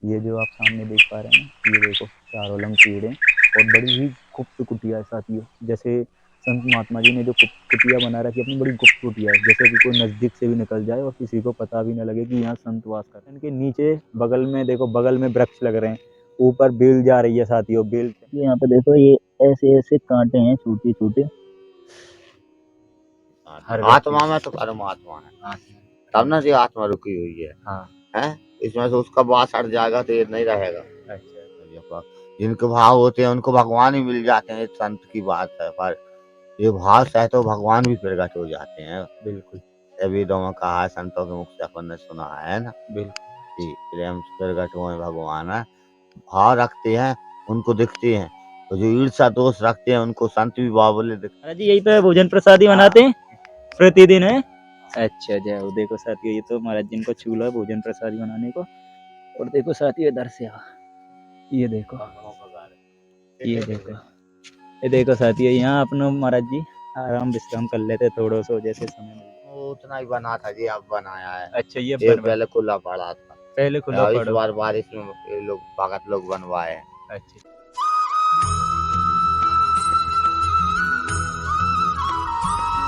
ये जो आप सामने देख पा रहे हैं ना, ये देखो चारों लंग पेड़ हैं और बड़ी ही गुप्त कुटिया है साथियों। जैसे संत महात्मा जी ने जो कुटिया बना रखी है अपनी, बड़ी गुप्त कुटिया है, जैसे कि कोई नजदीक से भी निकल जाए और किसी को पता भी न लगे कि यहाँ संत वास कर रहे हैं। इनके नीचे बगल में देखो, बगल में वृक्ष लग रहे हैं, ऊपर बेल जा रही है साथियों, बेल। यहाँ पे देखो, ये ऐसे ऐसे कांटे हैं छोटे छोटे। हर आत्मा में तो परमात्मा है, तब ना जी आत्मा रुकी हुई है। हाँ। हैं? इसमें से उसका वास हट जाएगा तो ये नहीं रहेगा। अच्छा। जिनके भाव होते हैं उनको भगवान ही मिल जाते हैं, संत की बात है। पर ये भाव से तो भगवान भी प्रकट हो जाते हैं। बिल्कुल वेदों में कहा है, संतों के मुख से अपन ने सुना है ना बिल्कुल। जी, प्रेम से प्रकट हुए भगवान है। भाव रखते हैं उनको दिखते हैं, तो जो ईर्षा दोष रखते हैं उनको संत भी बावले दिखते महाराज जी यही पे भोजन प्रसादी बनाते हैं प्रतिदिन है। अच्छा जय हो। देखो साथियों, ये तो महाराज जी को चूल्हा है भोजन प्रसादी बनाने को। और देखो साथियों, इधर से ये देखो, ये देखो, ये देखो साथियों, यहाँ अपना महाराज जी आराम विश्राम कर लेते थोड़ा सा, जैसे समय मिल जाए। हैं। उतना ही बना था जी, अब बनाया है। अच्छा, ये ये बन पहले खुला पड़ा था, पहले खुला इस पड़ो। बार बारिश में ये लोग भगत लोग बनवाए हैं। अच्छा।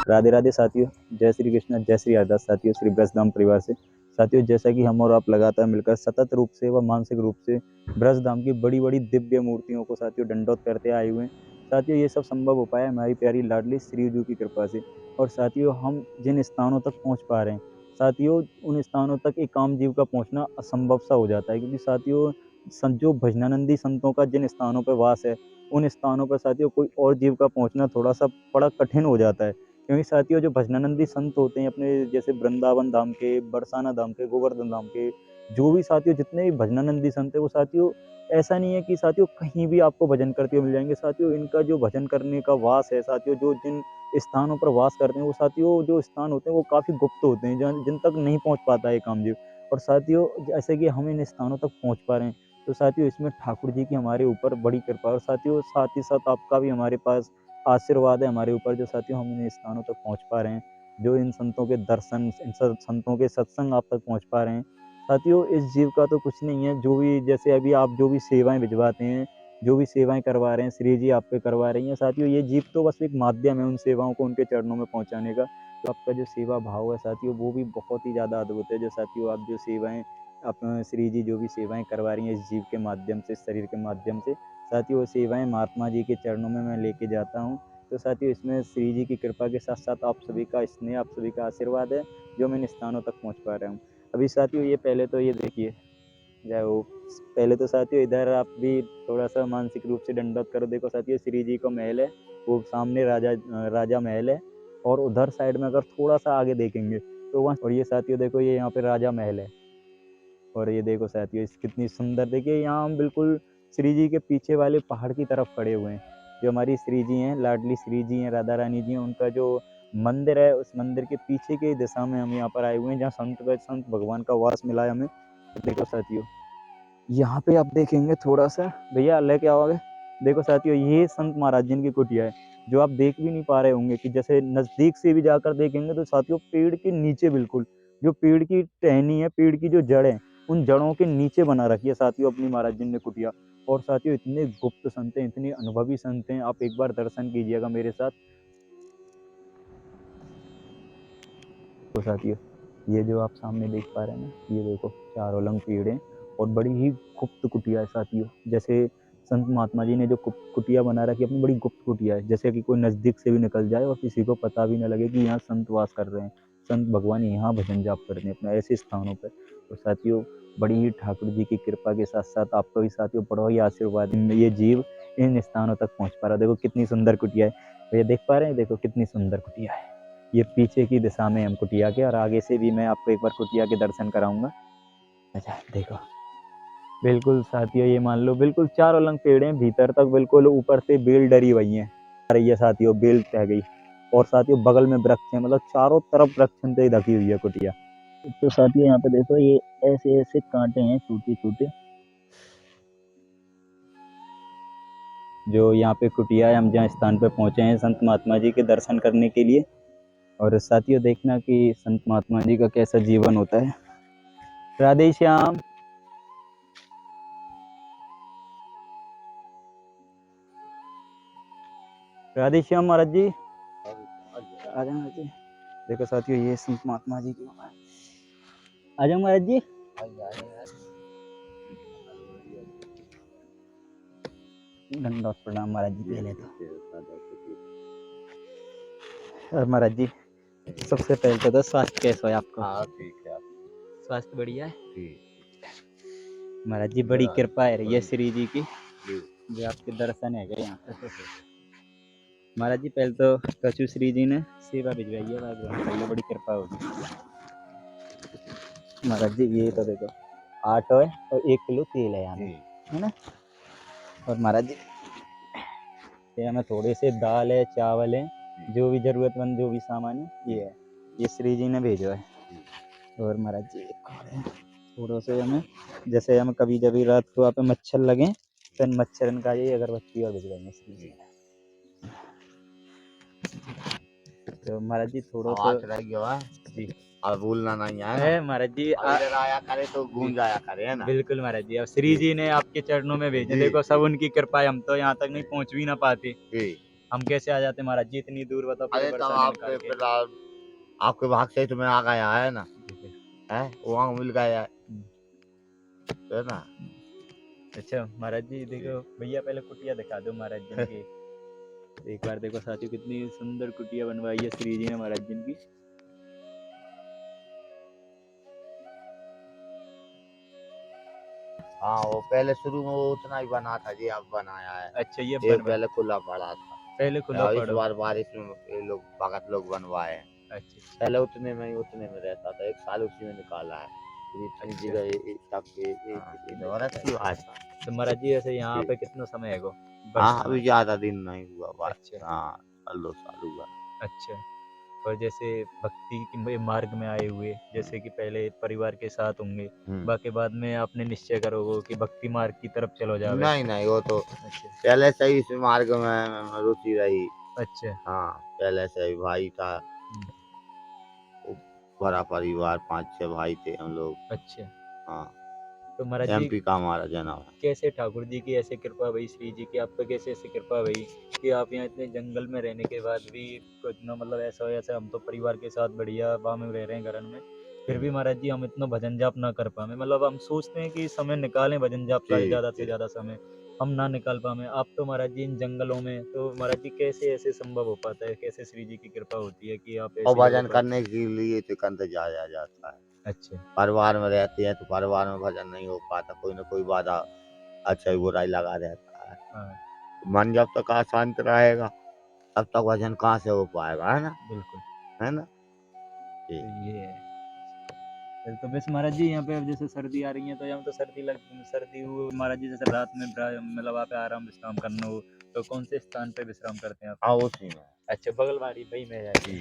राधे राधे साथियों, जय श्री कृष्ण, जय श्री हरदास साथियों, श्री ब्रजधाम परिवार से। साथियों, जैसा कि हम और आप लगातार मिलकर सतत रूप से व मानसिक रूप से ब्रजधाम की बड़ी बड़ी दिव्य मूर्तियों को साथियों दंडोत करते आए हुए हैं। साथियों, ये सब संभव हो पाया हमारी प्यारी लाडली श्री जी की कृपा से। और साथियों, हम जिन स्थानों तक पहुंच पा रहे हैं साथियों, उन स्थानों तक एक आम जीव का पहुंचना असंभव सा हो जाता है, क्योंकि साथियों जो भजनानंदी संतों का जिन स्थानों पर वास है, उन स्थानों पर साथियों कोई और जीव का पहुंचना थोड़ा सा बड़ा कठिन हो जाता है। क्योंकि साथियों, जो भजनानंदी संत होते हैं अपने, जैसे वृंदावन धाम के, बरसाना धाम के, गोवर्धन धाम के, जो भी साथियों जितने भी भजनानंदी संत है, वो साथियों ऐसा नहीं है कि साथियों कहीं भी आपको भजन करते हुए मिल जाएंगे। साथियों, इनका जो भजन करने का वास है साथियों, जो जिन स्थानों पर वास करते हैं, वो साथियों जो स्थान होते हैं वो काफ़ी गुप्त होते हैं, जिन तक नहीं पहुंच पाता है कामजीव। और साथियों, जैसे कि हम इन स्थानों तक पहुंच पा रहे हैं, तो साथियों इसमें ठाकुर जी की हमारे ऊपर बड़ी कृपा। और साथियों, साथ ही साथ आपका भी हमारे पास आशीर्वाद है हमारे ऊपर, जो साथियों हम इन स्थानों तक पहुंच पा रहे हैं, जो इन संतों के दर्शन, इन संतों के सत्संग आप तक पहुंच पा रहे हैं। साथियों, इस जीव का तो कुछ नहीं है, जो भी जैसे अभी आप जो भी सेवाएं भिजवाते हैं, जो भी सेवाएं करवा रहे हैं, श्री जी आप पे करवा रही हैं साथियों, ये जीव तो बस एक माध्यम है उन सेवाओं को उनके चरणों में पहुंचाने का। तो आपका जो सेवा भाव है साथियों, वो भी बहुत ही ज़्यादा अद्भुत है। जो साथियों आप जो सेवाएं, अपना श्री जी जो भी सेवाएं करवा रही हैं इस जीव के माध्यम से, इस शरीर के माध्यम से, साथियों वो सेवाएं महात्मा जी के चरणों में मैं लेके जाता हूँ। तो साथियों, इसमें श्री जी की कृपा के साथ साथ आप सभी का स्नेह, आप सभी का आशीर्वाद है, जो मैं इन स्थानों तक पहुँच पा रहा हूँ। अभी साथियों, ये पहले तो ये देखिए, जय हो। पहले तो साथियों इधर आप भी थोड़ा सा मानसिक रूप से दंडवत करो। देखो साथियों, श्री जी का महल है, वो सामने राजा महल है। और उधर साइड में अगर थोड़ा सा आगे देखेंगे तो वहाँ, और ये साथियों देखो, ये यहाँ पे राजा महल है। और ये देखो साथियों, कितनी सुंदर, देखिए यहाँ हम बिल्कुल श्री जी के पीछे वाले पहाड़ की तरफ खड़े हुए हैं। जो हमारी श्री जी हैं, लाडली श्री जी हैं, राधा रानी जी हैं, उनका जो मंदिर है, उस मंदिर के पीछे की दिशा में हम यहाँ पर आए हुए हैं, जहाँ संत भगवान का वास मिला है हमें। देखो साथियों, यहाँ पे आप देखेंगे थोड़ा सा, भैया लेके आओगे। देखो साथियों, ये संत महाराज जी की कुटिया है, जो आप देख भी नहीं पा रहे होंगे, कि जैसे नजदीक से भी जाकर देखेंगे तो साथियों पेड़ के नीचे बिल्कुल, जो पेड़ की टहनी है, पेड़ की जो जड़ है, उन जड़ों के नीचे बना रखी है साथियों अपनी महाराज जी ने कुटिया। और साथियों, इतने गुप्त संत हैं, इतने अनुभवी संत हैं, आप एक बार दर्शन कीजिएगा मेरे साथ। तो साथियों, ये जो आप सामने देख पा रहे हैं ना, ये देखो चारों लंग पेड़ हैं और बड़ी ही गुप्त कुटिया है साथियों। जैसे संत महात्मा जी ने जो कुटिया बना रखी है अपनी, बड़ी गुप्त कुटिया है, जैसे कि कोई नज़दीक से भी निकल जाए और किसी को पता भी ना लगे कि यहाँ संत वास कर रहे हैं, संत भगवान यहाँ भजन जाप करते हैं अपने ऐसे स्थानों पर। तो साथियों, बड़ी ही ठाकुर जी की कृपा के साथ साथ आपका भी साथियों बड़ा ही आशीर्वाद, ये जीव इन स्थानों तक पहुँच पा रहा है। देखो कितनी सुंदर कुटिया है, भैया देख पा रहे हैं, देखो कितनी सुंदर कुटिया है। ये पीछे की दिशा में हम कुटिया के, और आगे से भी मैं आपको एक बार कुटिया के दर्शन कराऊंगा। अच्छा देखो, बिल्कुल साथियों, ये मान लो बिल्कुल चारों लंग पेड़ हैं, भीतर तक बिल्कुल ऊपर से बेल डरी हुई है, आ रही है साथियों, बेल टह गई। और साथियों बगल में वृक्ष है, मतलब चारों तरफ वृक्ष से ढकी हुई है कुटिया। तो साथियों यहाँ पे देखो, ये ऐसे ऐसे कांटे हैं छोटे छोटे, जो यहाँ पे कुटिया है, हम जहाँ स्थान पे पहुंचे हैं संत महात्मा जी के दर्शन करने के लिए। और साथियों देखना कि संत महात्मा जी का कैसा जीवन होता है। राधे श्याम। राधे श्याम महाराज जी, आ जाओ महाराज जी। देखो साथियों, ये संत महात्मा जी की गुफा है। आ जाओ महाराज जी। दंडवत प्रणाम महाराज जी पहले तो। और महाराज जी, सबसे पहले तो स्वास्थ्य कैसा है आपका? हाँ ठीक है। स्वास्थ्य बढ़िया है ठीक महाराज जी। बड़ी कृपा है ये श्री जी की, जी। जो आपके दर्शन है गए यहाँ पे। महाराज जी पहले तो कछु श्री जी ने सेवा भिजवाई है, बाद ग्रहण कर लो, बड़ी कृपा होगी महाराज जी। ये तो देखो आटा है और 1 किलो तेल है यहाँ में, है ना। और महाराज जी ये हमें थोड़े से दाल है, चावल है, जो भी जरूरतमंद जो भी सामान है ये है, ये श्री जी ने भेजा है। और महाराज जी एक और है, थोड़ा से हमें, जैसे हमें कभी जब रात को आप मच्छर लगे तो इन मच्छरन का ये अगरबत्ती और भिजवाएंगे श्री जी। तो महाराज जी थोड़ा सा आवाज रह गया है जी, और भूलना नहीं है महाराज जी इधर आया करे तो गूंज आया करे, है ना। बिल्कुल महाराज जी। अब श्री जी ने आपके चरणों में भेजे, जी, देखो सब उनकी कृपा है, हम तो यहाँ तक नहीं पहुँच भी ना पाते, जी। हम कैसे आ जाते महाराज जी इतनी दूर, बताओ पूरे अरे तो बरसाने आपके निकाल के। फिलहाल आपके भाग से ही तो मैं आ गया है ना, है वहाँ मिल गया है ना। अच्छा महाराज जी देखो, भैया पहले कुटिया दिखा दो महाराज जी की। एक बार देखो साथियों, कितनी सुंदर कुटिया बनवाई है श्री जी ने महाराज जी की। हाँ वो पहले शुरू में वो उतना ही बना था जी, अब बनाया है। अच्छा ये ये बन पहले खुला पड़ा था, पहले खुला इस पड़ो। बार बारिश में ये लोग भगत लोग बनवाए हैं। अच्छा पहले उतने में रहता था, 1 साल उसी में निकाला है। फिर इतनी अच्छा। जगह अच्छी बात है। तो महाराज जी ऐसे यहाँ पे कितना समय है गो हाँ बरसाना? अभी ज्यादा दिन नहीं हुआ बात। अच्छा हाँ साल 2 साल हुआ। अच्छा। और जैसे भक्ति के मार्ग में आए हुए, जैसे कि पहले परिवार के साथ होंगे, बाकी बाद में आपने निश्चय करोगे कि भक्ति मार्ग की तरफ चलो जावे? नहीं नहीं वो तो अच्छा पहले से ही इस मार्ग में रुचि रही। अच्छा। हाँ पहले से ही भाई था, बड़ा परिवार 5-6 भाई थे हम लोग। अच्छा। हाँ तो महाराज जी एमपी का हमारा जन्म है। कैसे ठाकुर जी की ऐसे कृपा भई, श्री जी की आप पे कैसे ऐसी कृपा भई कि आप यहाँ इतने जंगल में रहने के बाद भी कुछ ना, मतलब ऐसा ऐसा हम तो परिवार के साथ बढ़िया बाह में रह रहे हैं घर में, फिर भी महाराज जी हम इतना भजन जाप ना कर पाए, मतलब हम सोचते हैं कि समय निकालें भजन जाप का ज़्यादा से ज़्यादा समय, हम ना निकाल पाए। आप तो महाराज जी इन जंगलों में, तो महाराज जी कैसे ऐसे संभव हो पाता है, कैसे श्री जी की कृपा होती है कि आप और ऐसी जगह भजन पर? करने के लिए तो कंध जाया जाता है। अच्छा परिवार में रहते हैं तो परिवार में भजन नहीं हो पाता, कोई ना कोई बाधा अच्छा बुराई लगा रहता है। हाँ मन जब तक अशांत रहेगा तब तक भजन कहाँ से हो पाएगा, है ना। बिल्कुल। है ना। तो ये है। तो बस महाराज जी यहाँ पे अब जैसे सर्दी आ रही है, तो यहाँ तो सर्दी हो महाराज जी, जैसे रात में मतलब आप आराम विश्राम करना हो तो कौन से स्थान पे विश्राम करते हैं आप? हाँ उसी में। अच्छा बगलवाड़ी भाई में जाके।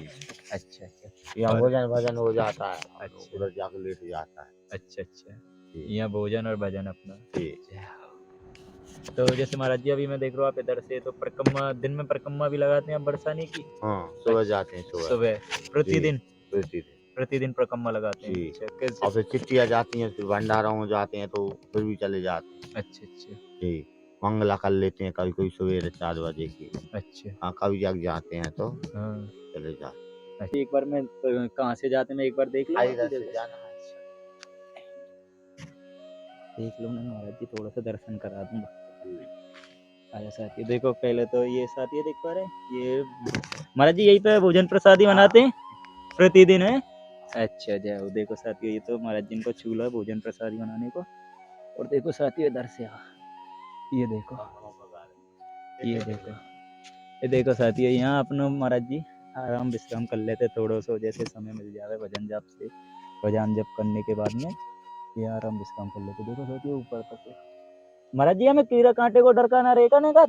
अच्छा अच्छा। यहाँ और भोजन भजन हो जाता है, अच्छा उधर जाकर लेट जाता है। अच्छा अच्छा। जी यहाँ भोजन और भजन अपना। जी। तो जैसे महाराज जी अभी मैं देख रहा हूँ आप इधर से तो परिक्रमा, दिन में परिक्रमा भी लगाते हैं आप बरसाने की? हाँ सुबह जाते हैं सुबह। सुबह प्रतिदिन? प्रतिदिन प्रतिदिन परिक्रमा लगाते हैं? जी। अच्छा और कैसे? फिर चिट्ठियाँ जाती हैं, फिर भंडारों में जाते हैं तो फिर भी चले जाते हैं। अच्छा अच्छा जी मंगला कर लेते हैं कभी कभी सवेरे 4 बजे की। अच्छा। हाँ कभी जग जाते हैं तो हाँ चले जाते हैं। अच्छा। एक बार मैं कहाँ से जाते मैं एक बार देख लूँ इधर आपकी से जगह? जाना है। देख लो ना महाराज जी, थोड़ा सा दर्शन करा दूंगा। आजा साथी, देखो पहले तो ये साथी देख पा रहे हैं, ये महाराज जी यही पे भोजन प्रसादी बनाते हैं प्रतिदिन है? अच्छा जय हो। देखो साथियों, ये तो महाराज जी को चूल्हा है भोजन प्रसादी बनाने को। और देखो साथियों इधर से ये देखो, ये देखो, ये देखो साथियों, यहाँ अपना महाराज जी आराम विश्राम कर लेते थोड़ा सा, जैसे समय मिल जाए भजन जाप से, भजन जप करने के बाद में ये आराम विश्राम कर लेते। देखो साथियों ऊपर तक महाराज जी हमें कीड़ा कांटे को डर का ना रहेगा ना का?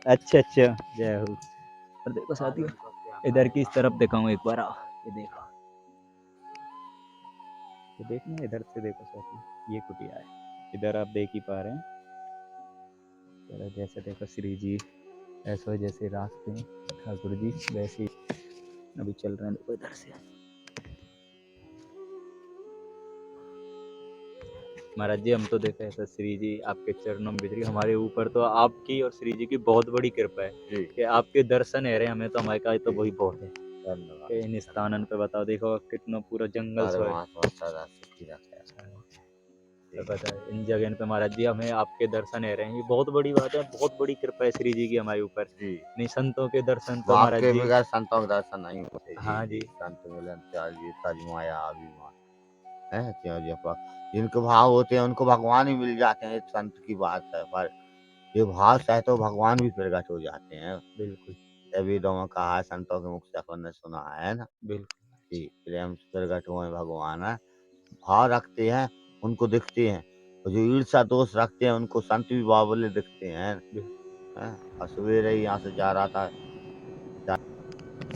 अच्छा अच्छा जय हो। और देखो साथियों इधर की इस तरफ दिखाऊं एक बार, आओ ये देखो, ये देखना इधर से देखो साथियों, ये कुटिया है, इधर आप देख ही पा रहे हैं। इधर जैसे देखो श्री जी ऐसा जैसे रास्ते में ठाकुर जी वैसे अभी चल रहे हैं, देखो इधर से। महाराज जी हम तो देखे ऐसा श्री जी आपके चरणों में बिखरी हमारे ऊपर तो आपकी और श्री जी की बहुत बड़ी कृपा है जी कि आपके दर्शन है रहे हमें तो हमारे का तो वही बहुत है धन्यवाद कि इन स्थानन पे बताओ देखो कितना पूरा जंगल सो है परमात्मा सदा सुखी रखे तो पता है इन जगह पे महाराज जी हमें आपके दर्शन है रहे हैं ये बहुत बड़ी बात है बहुत बड़ी कृपा है श्री जी की हमारे ऊपर जी नहीं संतों के दर्शन तो बाप महाराज के जी बगैर संतों के दर्शन नहीं होते हाँ जी संत मिलन त्यागी तज माया अभिमान है क्यों जपा जिनके भाव होते हैं उनको भगवान ही मिल जाते हैं संत की बात है पर ये भाव से तो भगवान भी प्रकट हो जाते हैं बिल्कुल तभी दोनों कहा है संतों के मुख से अपन ने सुना है ना बिल्कुल जी प्रेम से प्रकट हुए भगवान है भाव रखते हैं उनको दिखते हैं और जो ईर्षा दोष रखते हैं उनको संत भी बाबले दिखते हैं हैं? और सवेरे ही यहाँ से जा रहा था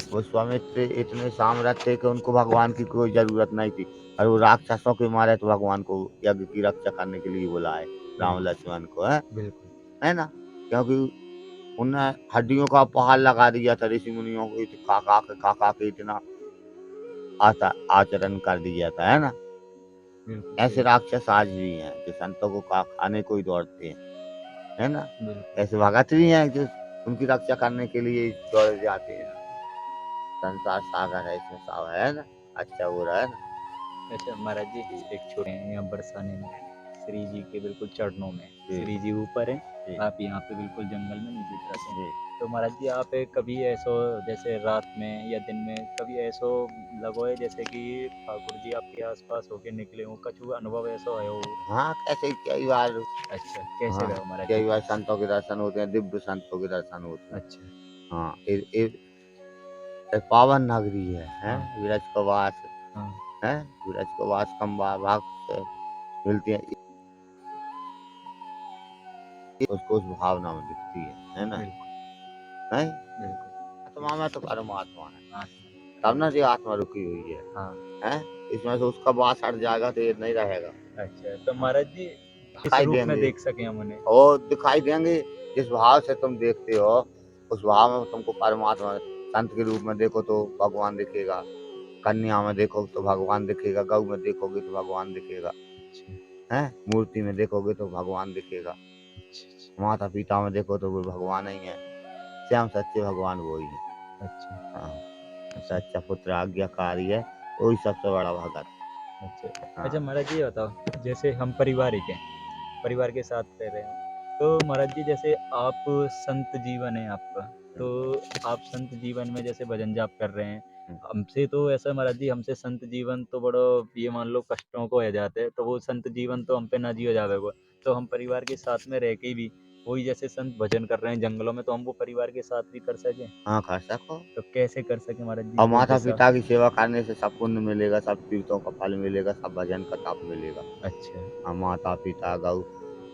वो स्वामित्व इतने सामर्थ्य थे कि उनको भगवान की कोई जरूरत नहीं थी और वो राक्षसों के मारे तो भगवान को यज्ञ की रक्षा करने के लिए बुलाए राम लक्ष्मण को है बिल्कुल है ना क्योंकि उन्हें हड्डियों का पहाड़ लगा दिया था ऋषि मुनियों को खा के इतना आचरण कर दिया था है ना बिल्कुल ऐसे राक्षस आज भी हैं जो संतों को खाने को ही दौड़ते हैं है ना बिल्कुल ऐसे भगत भी हैं जो उनकी रक्षा करने के लिए दौड़ जाते हैं संसार सागर है इसमें सब है ना अच्छा हो रहा है ना अच्छा महाराज जी एक छोटे हैं यहाँ बरसाने में श्री जी के बिल्कुल चरणों में जी। श्री जी ऊपर जी। हैं आप यहाँ पे बिल्कुल जंगल में नीचे उतरते हैं जी तो महाराज जी आप कभी ऐसो जैसे रात में या दिन में कभी ऐसो लगो है जैसे कि ठाकुर जी आपके आसपास होके निकले हो कछु अनुभव ऐसा है हो हाँ कैसे कई बार अच्छा कैसे हाँ रहो महाराज कई जी बार संतों के दर्शन होते हैं दिव्य संतों के दर्शन होते हैं अच्छा हाँ ये पावन नगरी है हाँ विरज को वास हाँ है विरज को वास कम्बा भाग से मिलती है उसको उस भावना में दिखती है ना बिल्कुल है बिल्कुल आत्मा में तो परमात्मा है हाँ तब ना जी आत्मा रुकी हुई है हाँ हैं इसमें से उसका वास हट जाएगा तो ये नहीं रहेगा अच्छा तो महाराज जी किस दिखाई रूप में देंगे देख सके हम उन्हें और दिखाई देंगे जिस भाव से तुम देखते हो उस भाव में तुमको परमात्मा संत के रूप में देखो तो भगवान दिखेगा कन्या में देखो तो भगवान दिखेगा गौ में देखोगे तो भगवान दिखेगा अच्छा हैं मूर्ति में देखोगे तो भगवान दिखेगा अच्छा माता पिता में देखो तो वो भगवान ही है श्याम सच्चे भगवान वो ही है अच्छा हाँ सच्चा पुत्र आज्ञाकारी है वही सबसे बड़ा भगत अच्छा हाँ अच्छा महाराज जी ये बताओ जैसे हम पारिवारिक हैं परिवार के साथ रह रहे हैं तो महाराज जी जैसे आप संत जीवन है आपका तो आप संत जीवन में जैसे भजन जाप कर रहे हैं हमसे तो ऐसा महाराज जी हमसे संत जीवन तो बड़ो ये मान लो कष्टों को हो जाते हैं तो वो संत जीवन तो हम पे ना जियो जावे को तो हम परिवार के साथ में रह के भी वही जैसे संत भजन कर रहे हैं जंगलों में तो हम वो परिवार के साथ भी कर सकें हाँ कर सको तो कैसे कर सके महाराज जी और वो माता दिशा पिता की सेवा करने से सब पुण्य मिलेगा सब तीर्थों का फल मिलेगा सब भजन का ताप मिलेगा अच्छा हाँ माता पिता गौ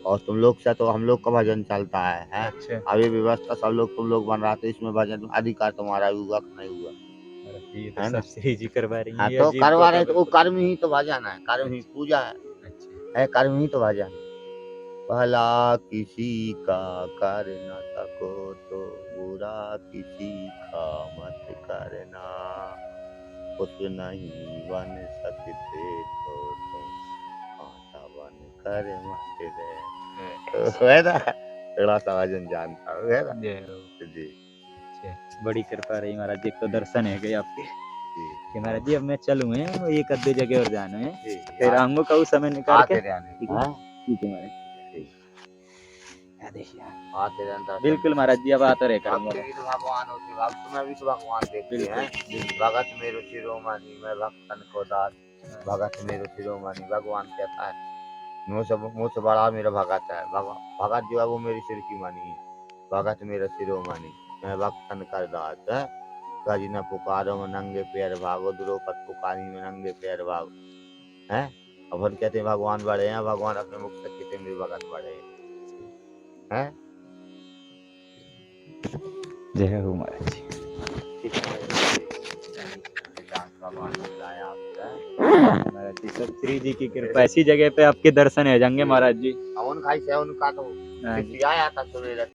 और तुम लोग से तो हम लोग का भजन चलता है हैं अच्छा अभी व्यवस्था सब लोग तुम लोग बन रहा तो इसमें भजन अधिकार तुम्हारा भी हुआ कि नहीं हुआ महाराज जी ये तो है ना सब श्री जी करवा रही हाँ हैं ये तो अजीब करवा बात है रहे तो वो बिल्कुल कर्म ही तो भजन है कर्म ही पूजा अच्छा है कर्म ही तो भजन भला किसी का कर न सको तो बुरा किसी का मत करना कुछ नहीं बन सकते तो तुम कांटा बन कर मत रहना है ना थोड़ा सा भजन जानता हूँ है ना जय हो जी अच्छा बड़ी कृपा रही महाराज जी एक तो दर्शन है गए आपके जी कि महाराज जी अब मैं चलूँ है वो एक अद्धे जगह और जाना है जी फिर आऊंगा कब समय निकाल के आते रहने ठीक है ठीक है महाराज जी क्या देखिए आते रहने बिल्कुल महाराज जी अब आता रहे करूंगा भक्त भी तो भगवान होते भक्त में भी तो भगवान देखते हैं बिल्कुल भगत मेरो शिरोमणि मैं भक्तन को दास भगत मेरो शिरोमणि भगवान कहता है मुझसे बड़ा मेरा भगत है भगत जो है वो मेरी सिर की मणि है भगत मेरा शिरोमणि मैं भक्तन कर दास है गज न पुकारो में नंगे पैर भागो द्रौपद पुकारी में नंगे पैर भागो हैं अपन कहते हैं भगवान बड़े हैं भगवान अपने मुख से कहते हैं मेरे भगत बड़े हैं जय हो महाराज जी महाराज जी सब श्री जी की कृपा ऐसी जगह पे आपके दर्शन है जाएंगे महाराज जी अवन खाई से उनका तो हाँ जी आया था सवेरे